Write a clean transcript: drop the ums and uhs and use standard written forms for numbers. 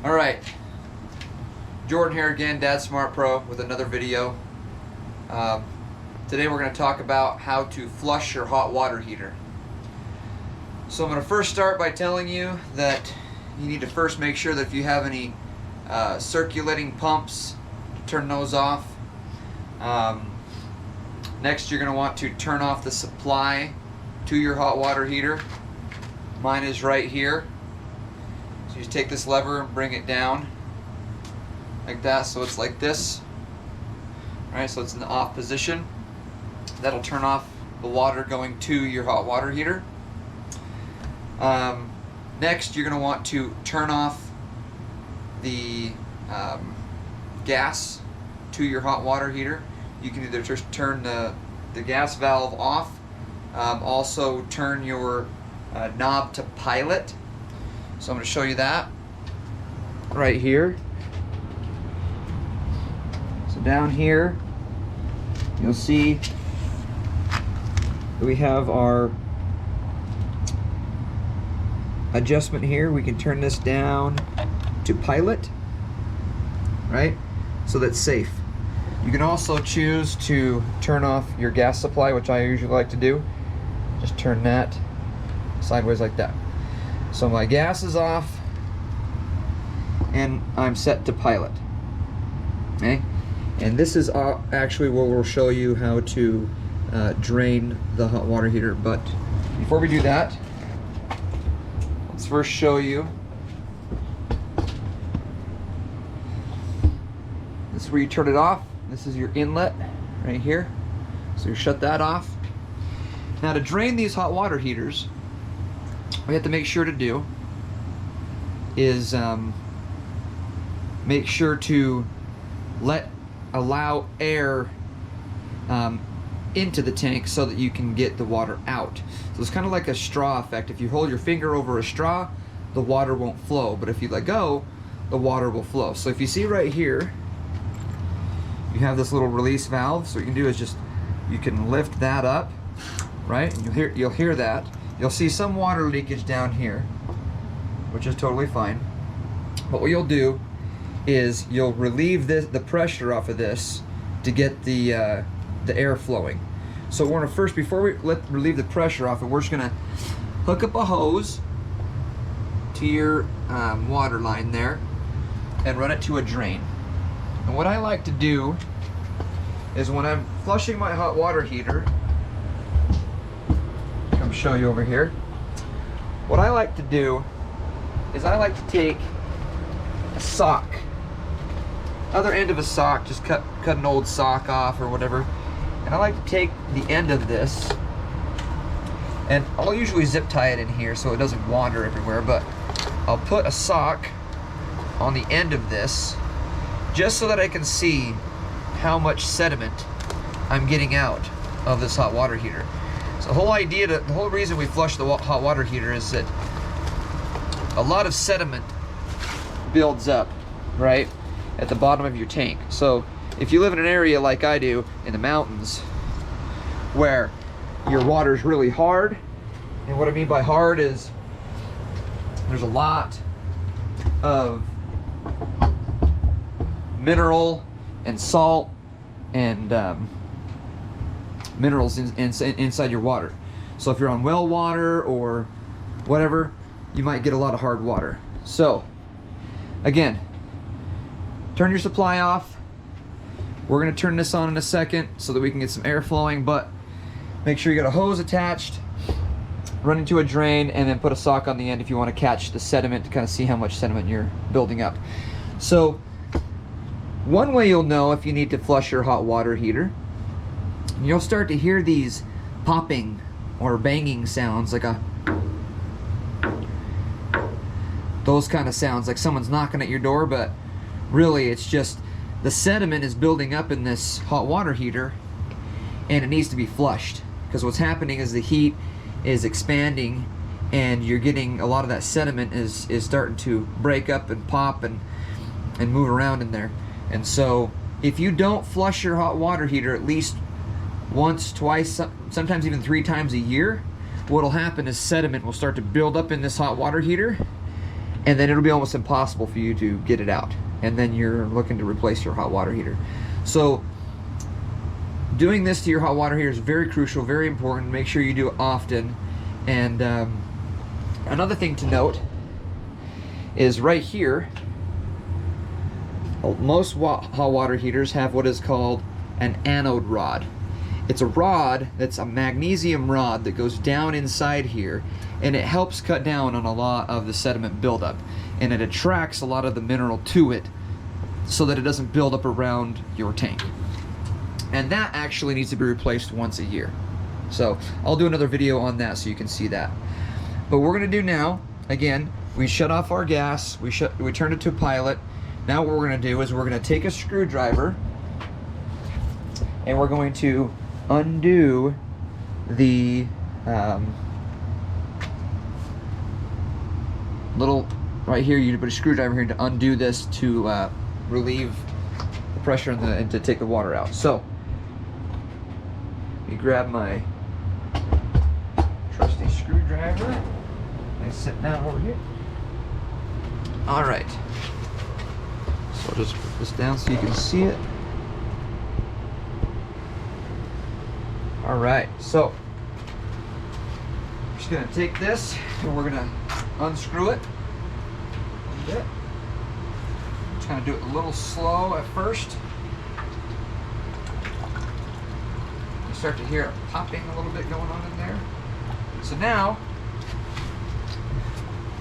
All right, Jordan here again, Dad Smart Pro with another video. Today we're going to talk about how to flush your hot water heater. So I'm going to first start by telling you that you need to first make sure that if you have any circulating pumps, turn those off. Next, you're going to want to turn off the supply to your hot water heater. Mine is right here. So you just take this lever and bring it down like that, so it's like this. Alright, so it's in the off position. That'll turn off the water going to your hot water heater. Next, you're going to want to turn off the gas to your hot water heater. You can either just turn the gas valve off, also turn your knob to pilot. So I'm going to show you that right here. So down here, you'll see that we have our adjustment here. We can turn this down to pilot, right? So that's safe. You can also choose to turn off your gas supply, which I usually like to do. Just turn that sideways like that. So my gas is off and I'm set to pilot. Okay? And this is actually where we'll show you how to drain the hot water heater. But before we do that, let's first show you. This is where you turn it off. This is your inlet right here. So you shut that off. Now to drain these hot water heaters, what we have to make sure to do is make sure to allow air into the tank so that you can get the water out. So it's kind of like a straw effect. If you hold your finger over a straw, the water won't flow, but if you let go, the water will flow. So if you see right here, you have this little release valve. So what you can do is just, you can lift that up, right? And you'll hear that. You'll see some water leakage down here, which is totally fine. But what you'll do is you'll relieve the pressure off of this to get the air flowing. So we're gonna first, before we relieve the pressure off it, we're just gonna hook up a hose to your water line there and run it to a drain. And what I like to do is when I'm flushing my hot water heater, come show you over here. What I like to do is I like to take a sock, other end of a sock, just cut an old sock off or whatever, and I like to take the end of this, and I'll usually zip tie it in here so it doesn't wander everywhere, but I'll put a sock on the end of this just so that I can see how much sediment I'm getting out of this hot water heater. So the whole reason we flush the hot water heater is that a lot of sediment builds up, right, at the bottom of your tank. So if you live in an area like I do in the mountains where your water is really hard, and what I mean by hard is there's a lot of mineral and salt and minerals inside your water. So if you're on well water or whatever, you might get a lot of hard water. So again, turn your supply off. We're going to turn this on in a second so that we can get some air flowing, but make sure you got a hose attached, run into a drain, and then put a sock on the end if you want to catch the sediment to kind of see how much sediment you're building up. So one way you'll know if you need to flush your hot water heater, you'll start to hear these popping or banging sounds, like those kind of sounds, like someone's knocking at your door, but really it's just the sediment is building up in this hot water heater and it needs to be flushed, because what's happening is the heat is expanding and you're getting a lot of that sediment is starting to break up and pop and move around in there. And so if you don't flush your hot water heater at least once, twice, sometimes even 3 times a year, what'll happen is sediment will start to build up in this hot water heater, and then it'll be almost impossible for you to get it out. And then you're looking to replace your hot water heater. So doing this to your hot water heater is very crucial, very important. Make sure you do it often. And another thing to note is right here, most hot water heaters have what is called an anode rod. It's a rod that's a magnesium rod that goes down inside here, and it helps cut down on a lot of the sediment buildup, and it attracts a lot of the mineral to it so that it doesn't build up around your tank. And that actually needs to be replaced once a year. So I'll do another video on that so you can see that. But what we're going to do now, again, we shut off our gas, we turned it to pilot. Now what we're going to do is we're going to take a screwdriver and we're going to undo the little, right here, you put a screwdriver here to undo this to relieve the pressure and to take the water out. So, let me grab my trusty screwdriver and sit down over here. All right. So I'll just put this down so you can see it. All right, so I'm just gonna take this and we're gonna unscrew it a bit. Just gonna do it a little slow at first. You start to hear it popping a little bit going on in there. So now